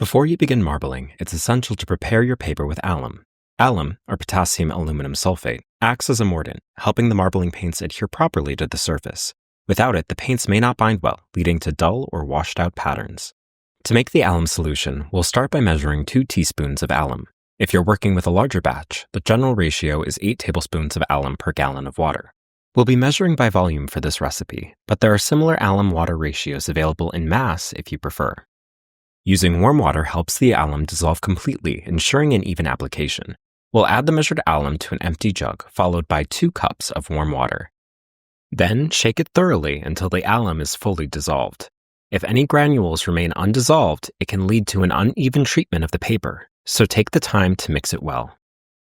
Before you begin marbling, it's essential to prepare your paper with alum. Alum, or potassium aluminum sulfate, acts as a mordant, helping the marbling paints adhere properly to the surface. Without it, the paints may not bind well, leading to dull or washed-out patterns. To make the alum solution, we'll start by measuring 2 teaspoons of alum. If you're working with a larger batch, the general ratio is 8 tablespoons of alum per gallon of water. We'll be measuring by volume for this recipe, but there are similar alum-water ratios available in mass if you prefer. Using warm water helps the alum dissolve completely, ensuring an even application. We'll add the measured alum to an empty jug, followed by 2 cups of warm water. Then shake it thoroughly until the alum is fully dissolved. If any granules remain undissolved, it can lead to an uneven treatment of the paper, so take the time to mix it well.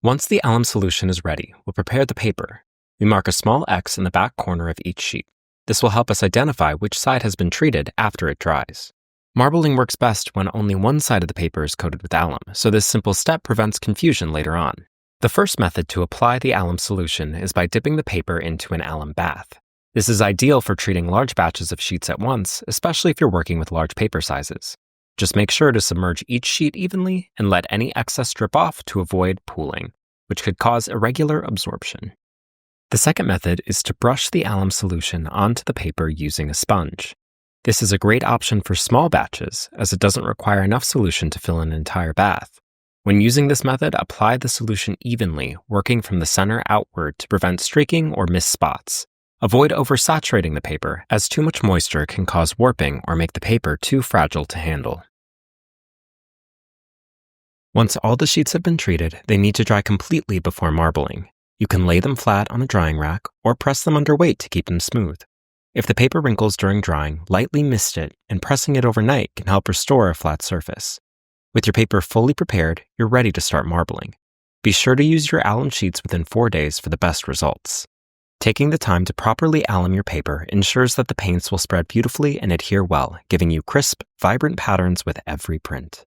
Once the alum solution is ready, we'll prepare the paper. We mark a small X in the back corner of each sheet. This will help us identify which side has been treated after it dries. Marbling works best when only one side of the paper is coated with alum, so this simple step prevents confusion later on. The first method to apply the alum solution is by dipping the paper into an alum bath. This is ideal for treating large batches of sheets at once, especially if you're working with large paper sizes. Just make sure to submerge each sheet evenly and let any excess drip off to avoid pooling, which could cause irregular absorption. The second method is to brush the alum solution onto the paper using a sponge. This is a great option for small batches, as it doesn't require enough solution to fill an entire bath. When using this method, apply the solution evenly, working from the center outward to prevent streaking or missed spots. Avoid oversaturating the paper, as too much moisture can cause warping or make the paper too fragile to handle. Once all the sheets have been treated, they need to dry completely before marbling. You can lay them flat on a drying rack or press them under weight to keep them smooth. If the paper wrinkles during drying, lightly mist it, and pressing it overnight can help restore a flat surface. With your paper fully prepared, you're ready to start marbling. Be sure to use your alum sheets within 4 days for the best results. Taking the time to properly alum your paper ensures that the paints will spread beautifully and adhere well, giving you crisp, vibrant patterns with every print.